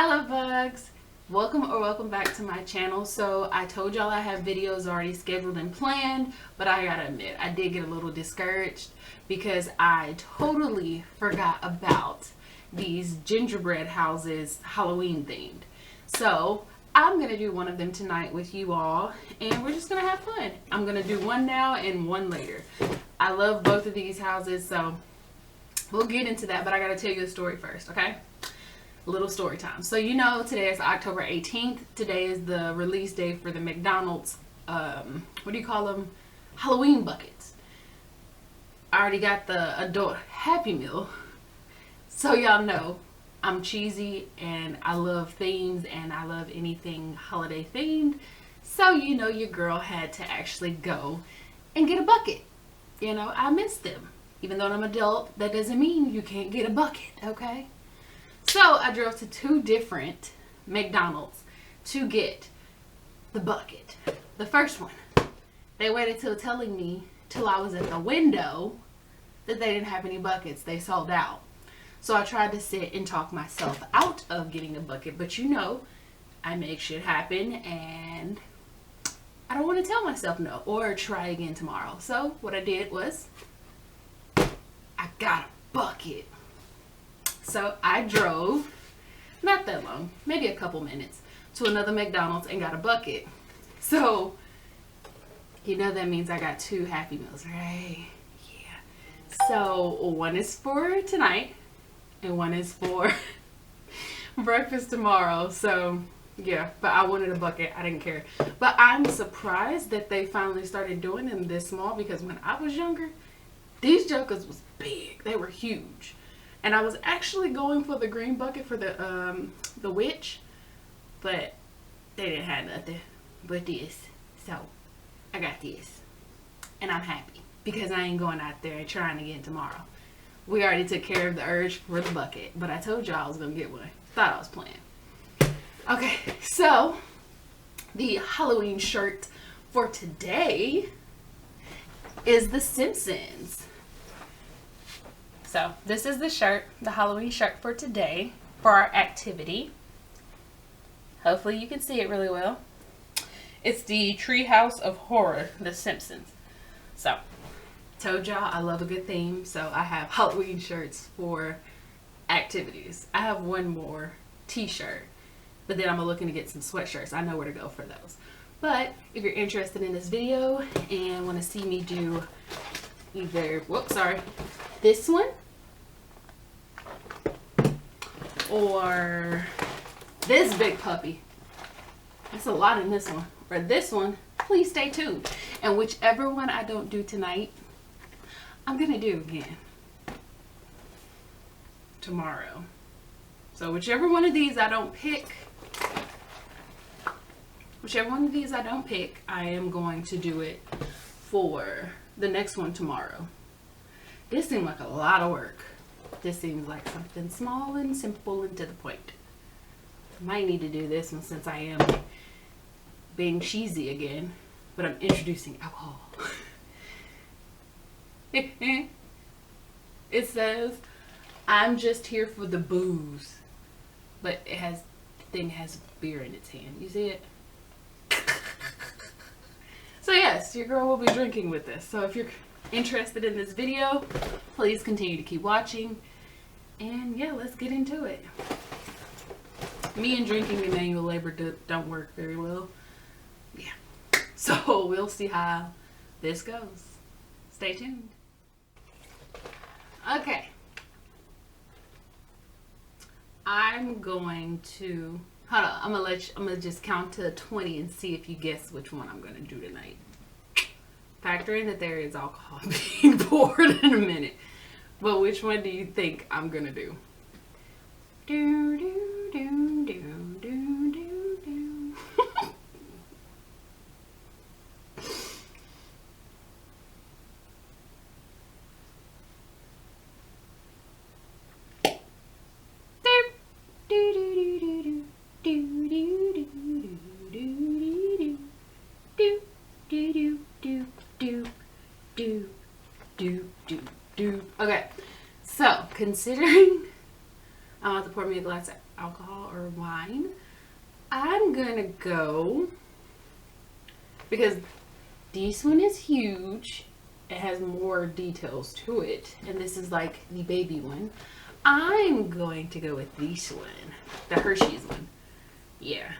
Hi Lovebugs! Welcome back to my channel. So I told y'all I have videos already scheduled and planned, but I gotta admit I did get a little discouraged because I totally forgot about these gingerbread houses Halloween themed. So I'm gonna do one of them tonight with you all and we're just gonna have fun. I'm gonna do one now and one later. I love both of these houses, so we'll get into that, but I gotta tell you the story first, okay? Little story time. So you know today is October 18th. Today is the release date for the McDonald's, what do you call them? Halloween buckets. I already got the adult Happy Meal. So y'all know I'm cheesy and I love themes and I love anything holiday themed. So you know your girl had to actually go and get a bucket. You know, I miss them. Even though I'm an adult, that doesn't mean you can't get a bucket, okay? So I drove to two different McDonald's to get the bucket. The first one, they waited telling me till I was at the window that they didn't have any buckets. They sold out. So I tried to sit and talk myself out of getting a bucket, but you know, I make shit happen and I don't want to tell myself no or try again tomorrow. So what I did was I got a bucket. So I drove, not that long, maybe a couple minutes, to another McDonald's and got a bucket. So, you know that means I got two Happy Meals, right? Yeah. So, one is for tonight and one is for breakfast tomorrow. So, yeah, but I wanted a bucket. I didn't care. But I'm surprised that they finally started doing them this small because when I was younger, these jokers was big. They were huge. And I was actually going for the green bucket for the witch, but they didn't have nothing but this. So I got this. And I'm happy because I ain't going out there trying again tomorrow. We already took care of the urge for the bucket, but I told y'all I was going to get one. Thought I was playing. Okay, so the Halloween shirt for today is The Simpsons. So this is the shirt, the Halloween shirt for today for our activity. Hopefully you can see it really well. It's the Treehouse of Horror, The Simpsons. So, told y'all I love a good theme, so I have Halloween shirts for activities. I have one more t-shirt, but then I'm looking to get some sweatshirts. I know where to go for those. But if you're interested in this video and want to see me do either, this one or this big puppy, that's a lot in this one, or this one, please stay tuned. And whichever one I don't do tonight, I'm gonna do again tomorrow. So whichever one of these I don't pick, I am going to do it for the next one tomorrow. This seemed like a lot of work. This seems like something small and simple and to the point. I might need to do this one since I am being cheesy again, but I'm introducing alcohol. It says, I'm just here for the booze, but the thing has beer in its hand. You see it? So yes, your girl will be drinking with this. So if you're interested in this video, please continue to keep watching. And yeah, let's get into it. Me and drinking in manual labor don't work very well. Yeah. So we'll see how this goes. Stay tuned. Okay. I'm going to, hold on, I'm gonna just count to 20 and see if you guess which one I'm gonna do tonight. Factor in that there is alcohol being poured in a minute. But which one do you think I'm gonna do? Do, do, do, do, do, do, do. Okay, so considering I'm about to pour me a glass alcohol or wine. I'm gonna go, because this one is huge, it has more details to it, and this is like the baby one. I'm going to go with this one, the Hershey's one. Yeah,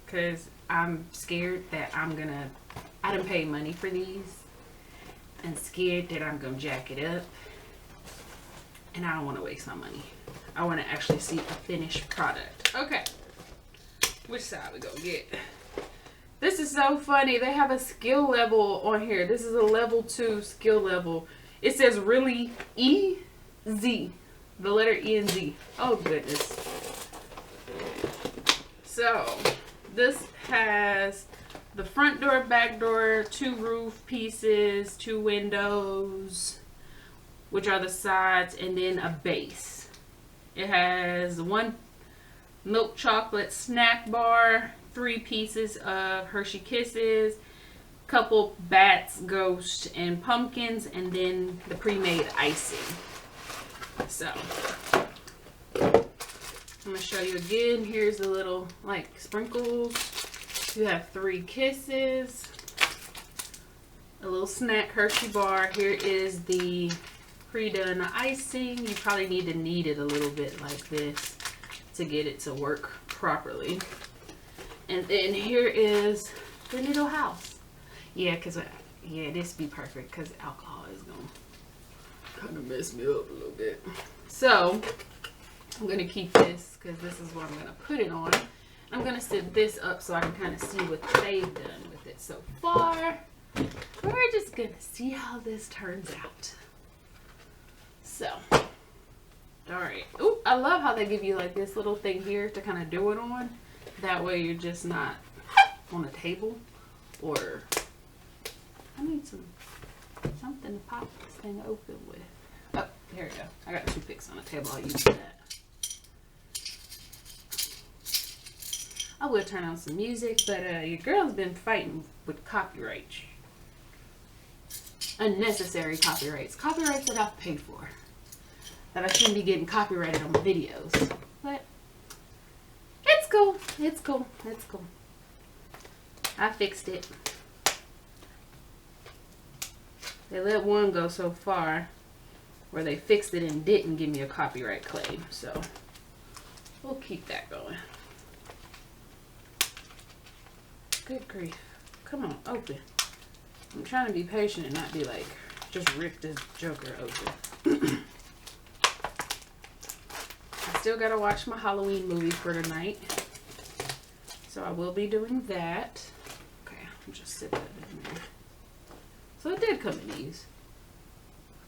because I'm scared that I done paid money for these, and scared that I'm gonna jack it up, and I don't want to waste my money. I want to actually see a finished product. Okay, which side we gonna get? This is so funny. They have a skill level on here. This is a level 2 skill level. It says really E-Z. The letter E and Z. Oh goodness. So this has the front door, back door, 2 roof pieces, 2 windows, which are the sides, and then a base. It has 1 milk chocolate snack bar, 3 pieces of Hershey Kisses, couple bats, ghosts, and pumpkins, and then the pre-made icing. So I'm gonna show you again. Here's the little like sprinkles. You have 3 kisses, a little snack Hershey bar. Here is the pre-done icing. You probably need to knead it a little bit like this to get it to work properly. And then here is the little house. Yeah, this be perfect because alcohol is gonna kind of mess me up a little bit. So I'm gonna keep this because this is what I'm gonna put it on. I'm gonna set this up so I can kind of see what they've done with it so far. We're just gonna see how this turns out. So, all right. Ooh, I love how they give you like this little thing here to kind of do it on. That way you're just not on a table, or I need something to pop this thing open with. Oh, there we go. I got 2 picks on the table. I'll use that. I will turn on some music, but your girl's been fighting with copyright. Unnecessary copyrights. Copyrights that I've paid for. That I shouldn't be getting copyrighted on my videos. But it's cool. It's cool. It's cool. I fixed it. They let one go so far where they fixed it and didn't give me a copyright claim. So we'll keep that going. Good grief. Come on, open. I'm trying to be patient and not be like, just rip this joker open. I still gotta watch my Halloween movie for tonight. So I will be doing that. Okay, I'll just sit that in there. So it did come in these.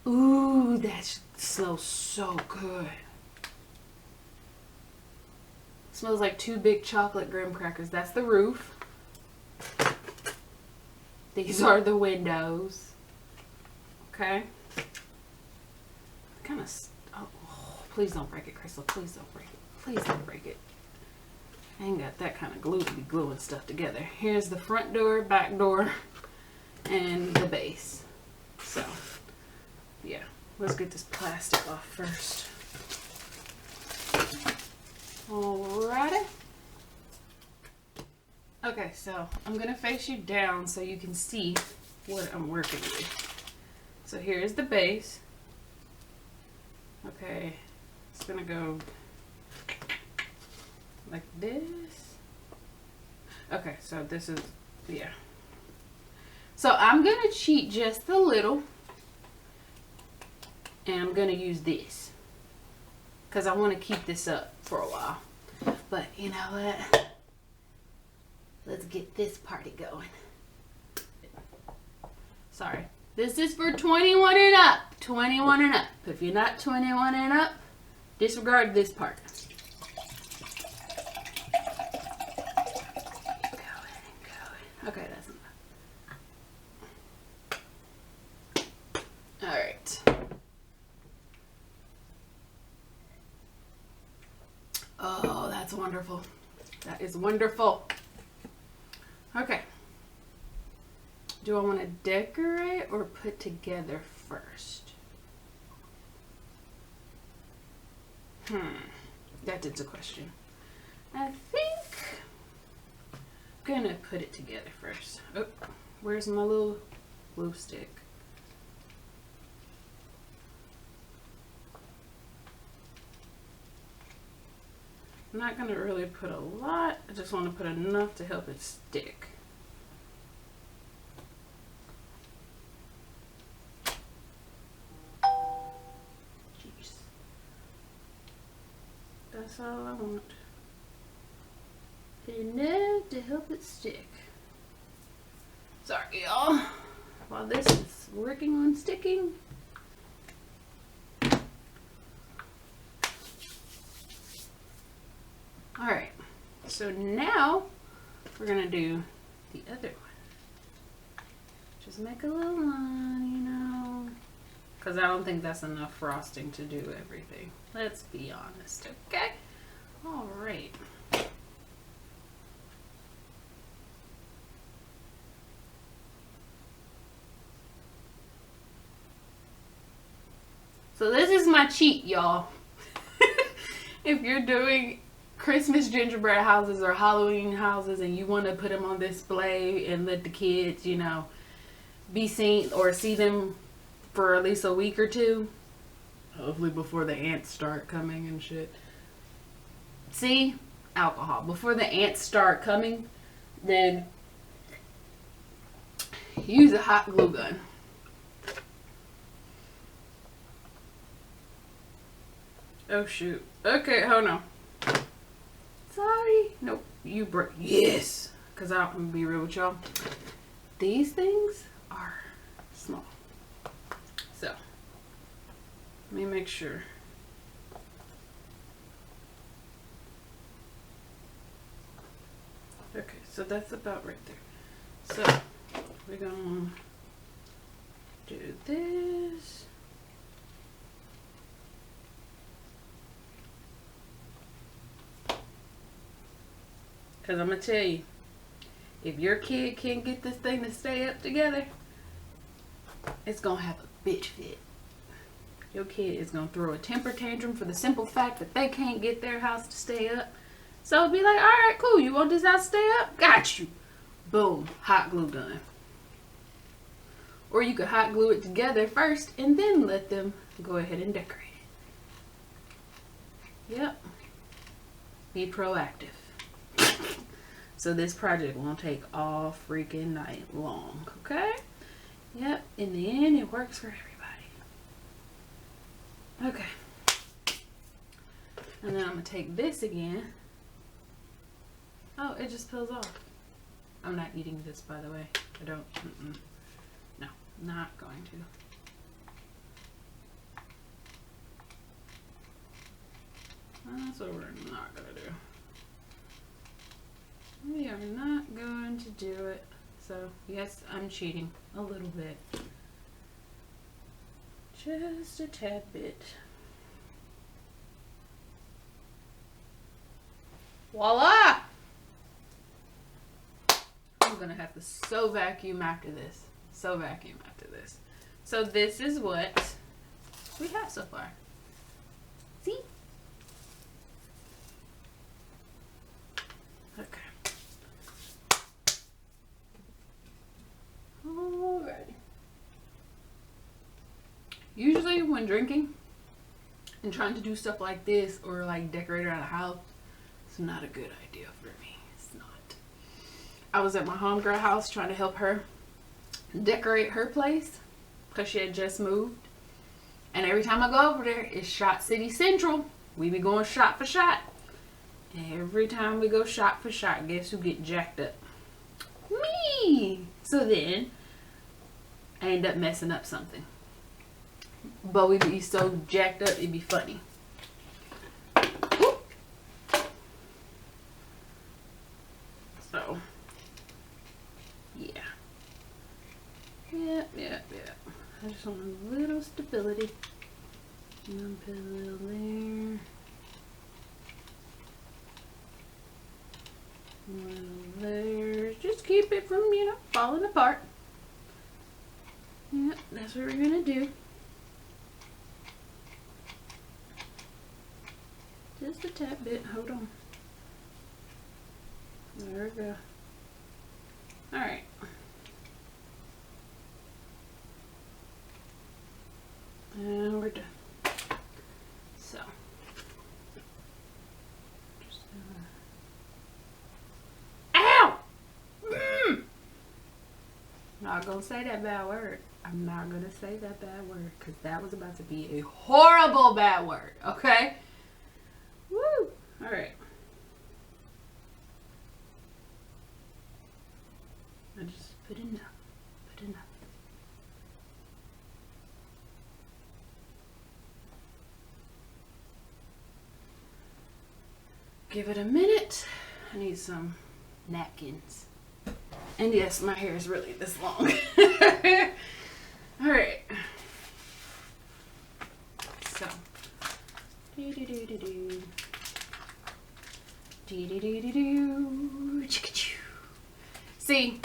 Ooh, that smells so good. It smells like 2 big chocolate graham crackers. That's the roof. These are the windows. Okay. Kind of. Oh, please don't break it, Crystal. Please don't break it. Please don't break it. I ain't got that kind of glue to be gluing stuff together. Here's the front door, back door, and the base. So, yeah. Let's get this plastic off first. Alrighty. Okay, so I'm gonna face you down so you can see what I'm working with. So here's the base. Okay, it's gonna go like this. Okay, so this is, yeah. So I'm gonna cheat just a little, and I'm gonna use this because I want to keep this up for a while. But you know what? Let's get this party going. Sorry. This is for 21 and up. 21 and up. If you're not 21 and up, disregard this part. Going. Okay, that's enough. Alright. Oh, that's wonderful. That is wonderful. Okay. Do I want to decorate or put together first? That is a question. I think I'm gonna put it together first. Oh, where's my little glue stick? I'm not gonna really put a lot. I just want to put enough to help it stick. Jeez. That's all I want. Enough to help it stick. Sorry, y'all. While this is working on sticking. Alright, so now we're gonna do the other one. Just make a little line, you know, because I don't think that's enough frosting to do everything. Let's be honest, okay? Alright. So this is my cheat, y'all. If you're doing Christmas gingerbread houses or Halloween houses and you want to put them on display and let the kids, you know, be seen or see them for at least a week or two, hopefully before the ants start coming and shit. See, alcohol. Before the ants start coming, then use a hot glue gun. Oh shoot. Okay, hold on. Sorry. Nope. You break. Yes. Because I'm going to be real with y'all. These things are small. So, let me make sure. Okay, so that's about right there. So, we're going to do this. Because I'm going to tell you, if your kid can't get this thing to stay up together, it's going to have a bitch fit. Your kid is going to throw a temper tantrum for the simple fact that they can't get their house to stay up. So be like, alright, cool, you want this house to stay up? Got you. Boom, hot glue gun. Or you could hot glue it together first and then let them go ahead and decorate it. Yep. Be proactive. So this project won't take all freaking night long, okay? Yep, in the end, it works for everybody. Okay. And then I'm going to take this again. Oh, it just peels off. I'm not eating this, by the way. I don't, no, not going to. That's what we're not going to do. We are not going to do it. So, yes, I'm cheating a little bit. Just a tad bit. Voila! I'm going to have to so vacuum after this. So vacuum after this. So this is what we have so far. See? Okay. Alrighty. Usually when drinking and trying to do stuff like this or like decorate around a house, it's not a good idea for me. It's not. I was at my homegirl house trying to help her decorate her place because she had just moved. And every time I go over there, it's Shot City Central. We be going shot for shot. And every time we go shot for shot, guess who get jacked up? Me! So then, I end up messing up something. But we be so jacked up, it'd be funny. Whoop. So, yeah. Yep. I just want a little stability. And put a little there. There. Just keep it from, you know, falling apart. Yep, that's what we're gonna do. Just a tad bit. Hold on. There we go. Alright. And we're done. So. Just ow! Not gonna say that bad word. I'm not gonna say that bad word because that was about to be a horrible bad word. Okay? Woo! Alright. I just put enough. Put enough. Give it a minute. I need some napkins. And yes, my hair is really this long. Alright. So. Do-do-do-do-do. Do-do-do-do-do. See,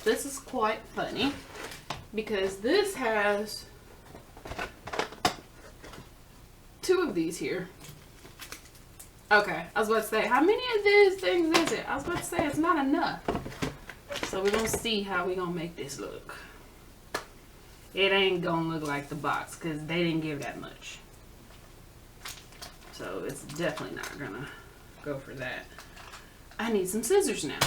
this is quite funny because this has 2 of these here. Okay, I was about to say, how many of these things is it? I was about to say, it's not enough. So we're going to see how we're going to make this look. It ain't going to look like the box because they didn't give that much. So it's definitely not going to go for that. I need some scissors now.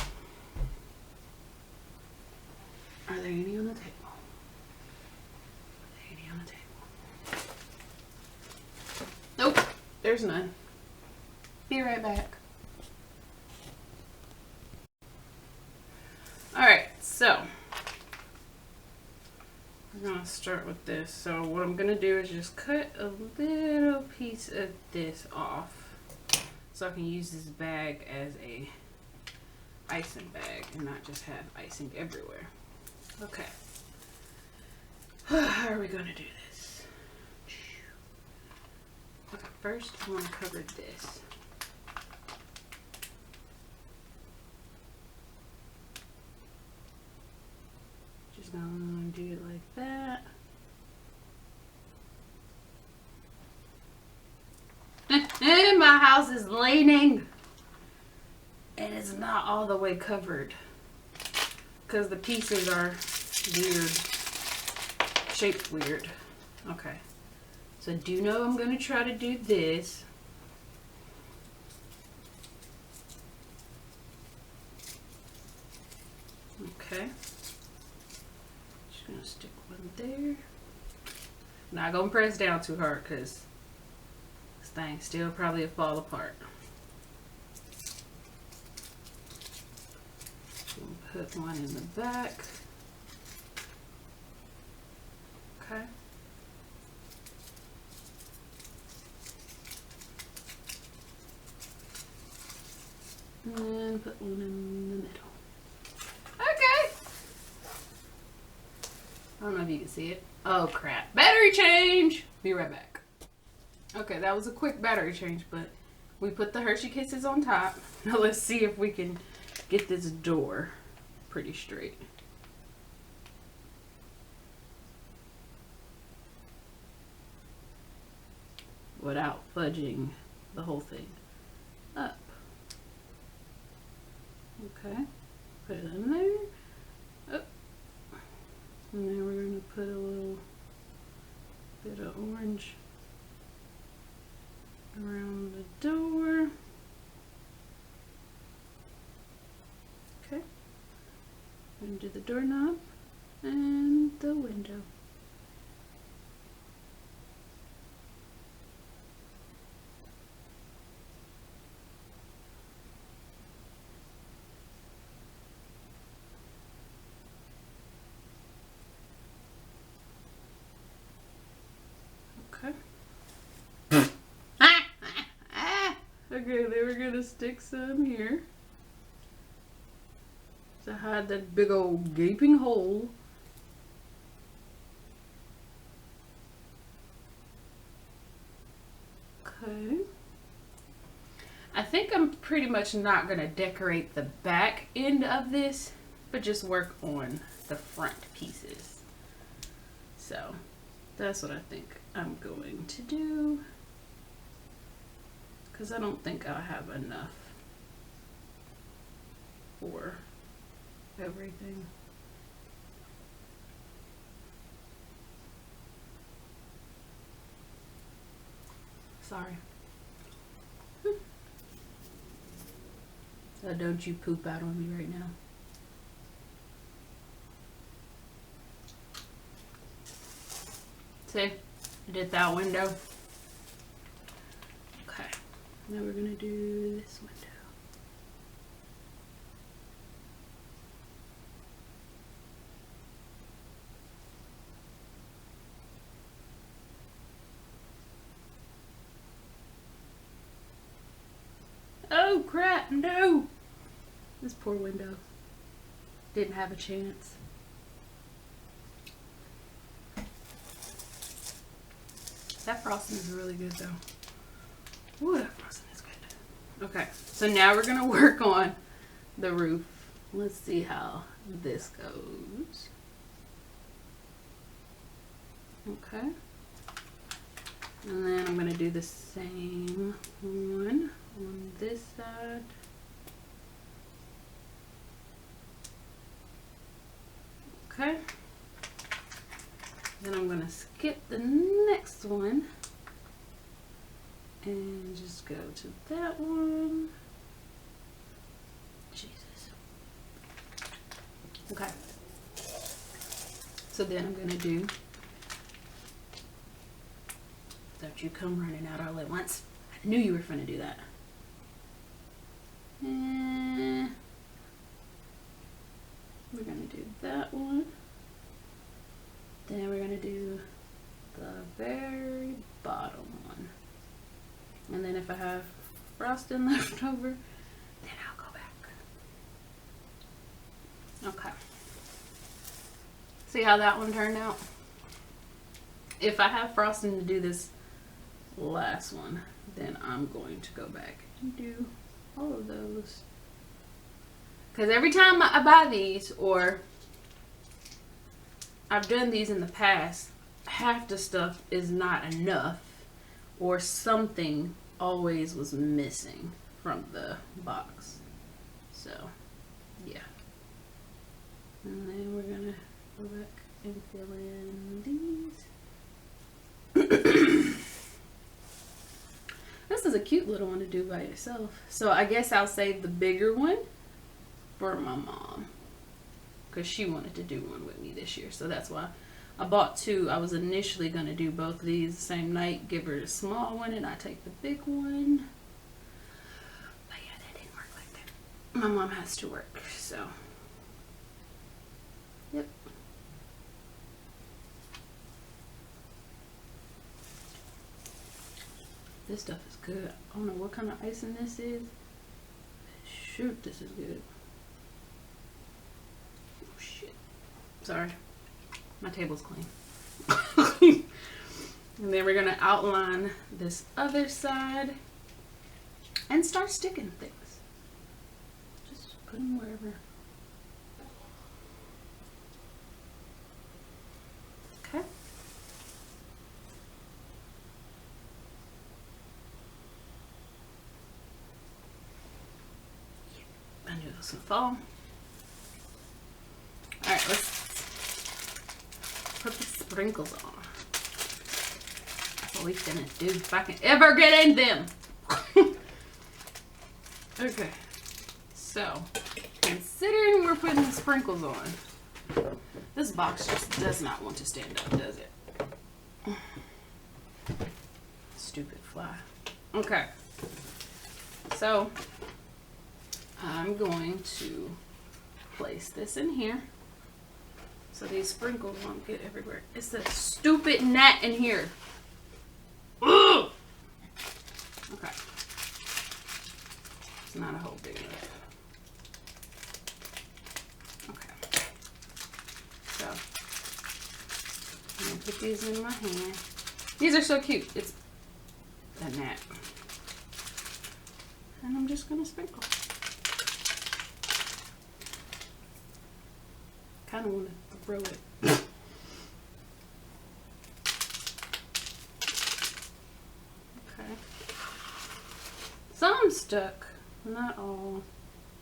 Are there any on the table? Are there any on the table? Nope, there's none. Be right back. Alright, so we're going to start with this. So what I'm going to do is just cut a little piece of this off so I can use this bag as a icing bag and not just have icing everywhere. Okay. How are we going to do this? Okay, first I want to cover this. Just going to do it like that. And my house is leaning. And it's not all the way covered. Because the pieces are weird. Shaped weird. Okay. So do know I'm going to try to do this. Okay. Just going to stick one there. Not going to press down too hard because this thing still probably will fall apart. Put one in the back. Okay. And put one in the middle. Okay. I don't know if you can see it. Oh crap. Battery change! Be right back. Okay, that was a quick battery change, but we put the Hershey Kisses on top. Now let's see if we can get this door pretty straight. Without fudging the whole thing up. Okay, put it in there. Up. And then we're going to put a little bit of orange around the door. Okay. And do the doorknob and the window. Okay. Okay, then we're gonna stick some here to hide that big old gaping hole. Okay. I think I'm pretty much not gonna decorate the back end of this, but just work on the front pieces. So that's what I think I'm going to do, because I don't think I'll have enough for everything. Sorry. So don't you poop out on me right now. See, I did that window. Okay, now we're gonna do this window. Oh crap, no! This poor window didn't have a chance. That frosting is really good though. Ooh, that frosting is good. Okay, so now we're gonna work on the roof. Let's see how this goes. Okay. And then I'm gonna do the same one on this side. Okay. Then I'm gonna skip the next one and just go to that one. Jesus. Okay. So then I'm gonna do, don't you come running out all at once. I knew you were gonna do that. And we're gonna do that one. Then we're gonna do the very bottom one. And then if I have frosting left over, then I'll go back. Okay. See how that one turned out? If I have frosting to do this last one, then I'm going to go back and do all of those. Because every time I buy these, or I've done these in the past, half the stuff is not enough, or something always was missing from the box. So, yeah. And then we're gonna go back and fill in these. This is a cute little one to do by yourself. So I guess I'll save the bigger one for my mom, because she wanted to do one with me this year. So that's why I bought two. I was initially going to do both of these the same night, give her the small one, and I take the big one. But yeah, that didn't work like that. My mom has to work, so. Yep. This stuff is good. I don't know what kind of icing this is. Shoot, this is good. Oh shit. Sorry. My table's clean. And then we're gonna outline this other side and start sticking things. Just put them wherever. Okay. I knew this would fall. Alright, let's put the sprinkles on. That's what we finna do if I can ever get in them. Okay, so considering we're putting the sprinkles on, this box just does not want to stand up, does it? Stupid fly. Okay, so I'm going to place this in here so these sprinkles won't get everywhere. It's a stupid gnat in here. Ugh! Okay. It's not a whole big enough. Okay. So I'm gonna put these in my hand. These are so cute. It's a gnat. And I'm just gonna sprinkle. Kind of want to throw it. Okay. Some stuck, not all,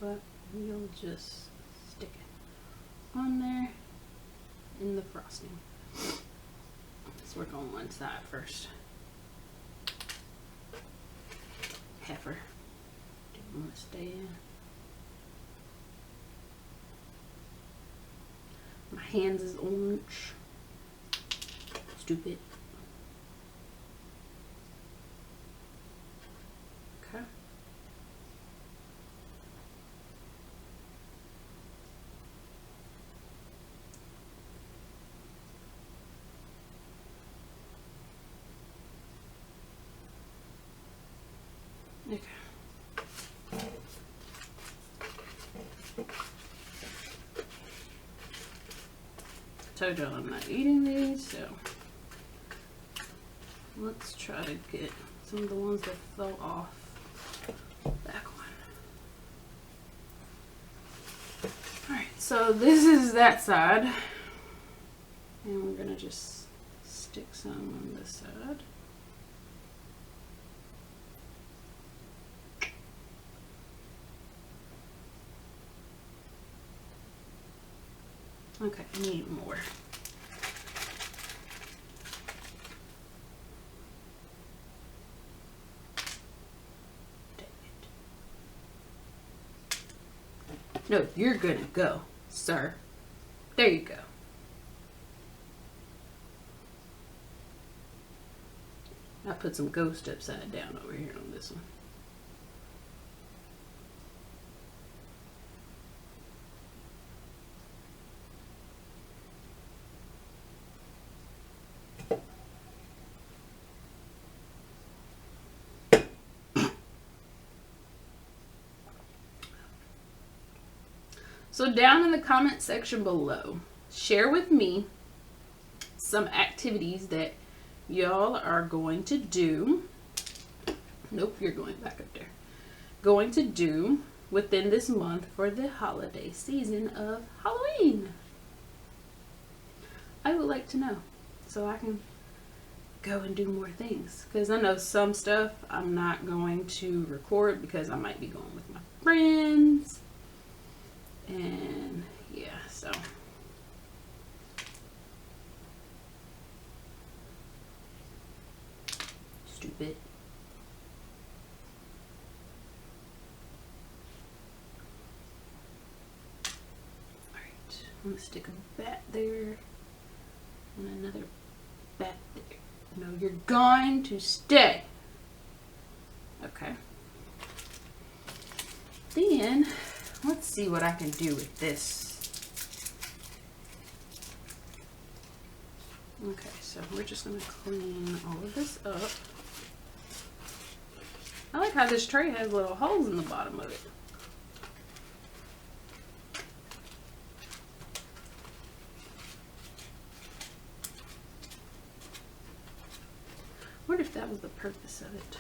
but you'll just stick it on there in the frosting. Let's work on one side first. Heifer. Didn't want to stay in. My hands is orange. Stupid. Okay. Okay. Told y'all I'm not eating these, so let's try to get some of the ones that fell off back on. Alright, so this is that side. And we're gonna just stick some on this side. Okay, I need more. Dang it. No, you're gonna go, sir. There you go. I put some ghost upside down over here on this one. So down in the comment section below, share with me some activities that y'all are going to do. Nope, you're going back up there. Going to do within this month for the holiday season of Halloween. I would like to know so I can go and do more things. Because I know some stuff I'm not going to record because I might be going with my friends. And yeah, so stupid. Alright, I'm gonna stick a bat there and another bat there. No, you're going to stay. Okay. Then let's see what I can do with this. Okay, so we're just going to clean all of this up. I like how this tray has little holes in the bottom of it. I wonder if that was the purpose of it.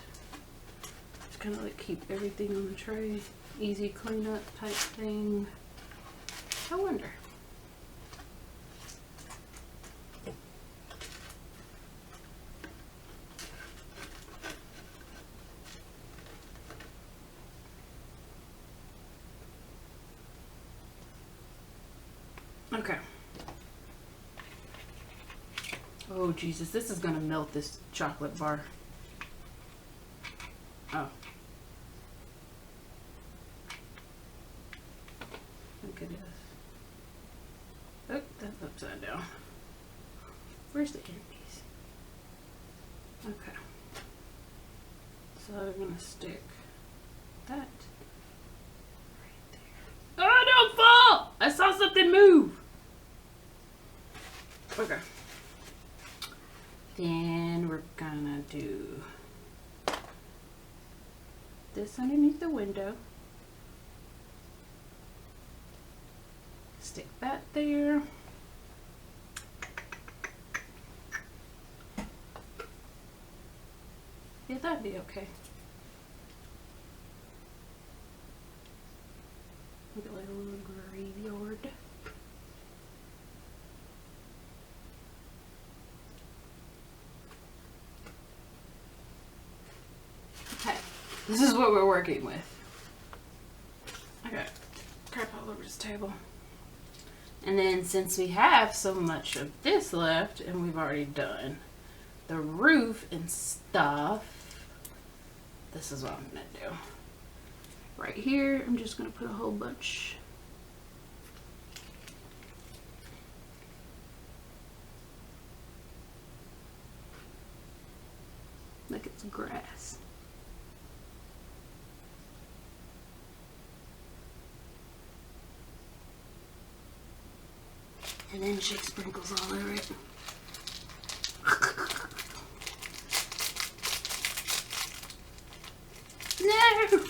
Just kind of like keep everything on the tray. Easy cleanup type thing. I wonder. Okay. Oh Jesus, this is gonna melt this chocolate bar. Oh. Look at this. Oh, that's upside down. Where's the end piece? Okay. So I'm gonna stick that right there. Oh, don't fall! I saw something move. Okay. Then we're gonna do this underneath the window. Stick that there. Yeah, that'd be okay. Look at like a little graveyard. Okay, this is what we're working with. Okay, all over this table. And then since we have so much of this left and we've already done the roof and stuff, this is what I'm gonna do. Right here, I'm just gonna put a whole bunch. Like it's grass. And then she sprinkles all over it. No!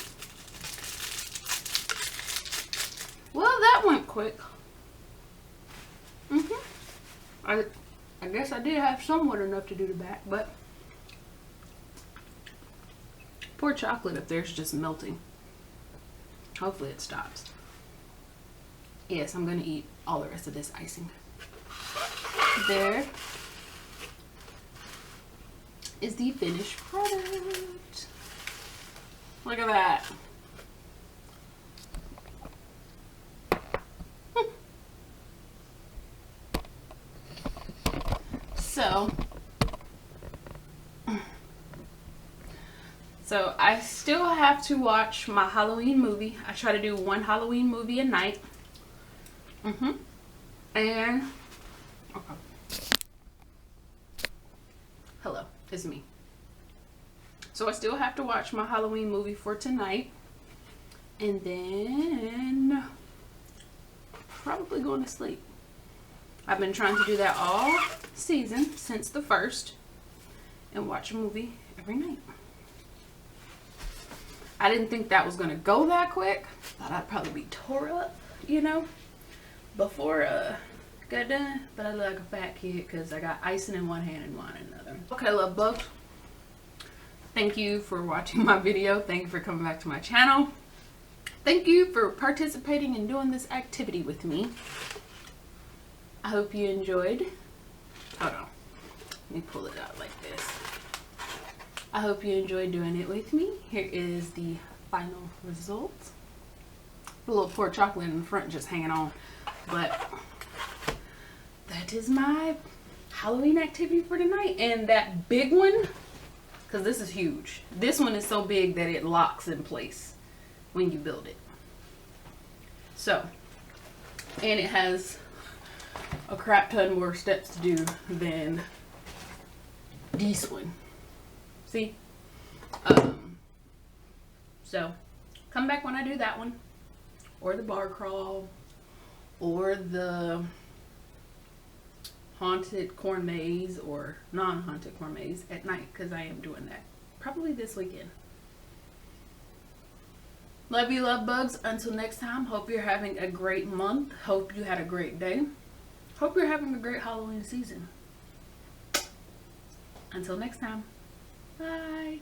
Well, that went quick. I guess I did have somewhat enough to do the back, but poor chocolate up there is just melting. Hopefully it stops. Yes, I'm gonna eat all the rest of this icing. There is the finished product. Look at that. So I still have to watch my Halloween movie. I try to do one Halloween movie a night. And okay. Hello, it's me. So I still have to watch my Halloween movie for tonight. And then probably going to sleep. I've been trying to do that all season since the first and watch a movie every night. I didn't think that was gonna go that quick. Thought I'd probably be tore up, you know, before got done. But I look like a fat kid because I got icing in one hand and wine in another. Okay, Luvbugs. Thank you for watching my video. Thank you for coming back to my channel. Thank you for participating and doing this activity with me. I hope you enjoyed. Hold on. Let me pull it out like this. I hope you enjoyed doing it with me. Here is the final result. A little poor chocolate in the front just hanging on. But that is my Halloween activity for tonight. And that big one, because this is huge. This one is so big that it locks in place when you build it. So, and it has a crap ton more steps to do than this one. See? So come back when I do that one, or the bar crawl, or the haunted corn maze, or non-haunted corn maze at night, because I am doing that probably this weekend. Love you, Luvbugs. Until next time, hope you're having a great month. Hope you had a great day. Hope you're having a great Halloween season. Until next time, bye.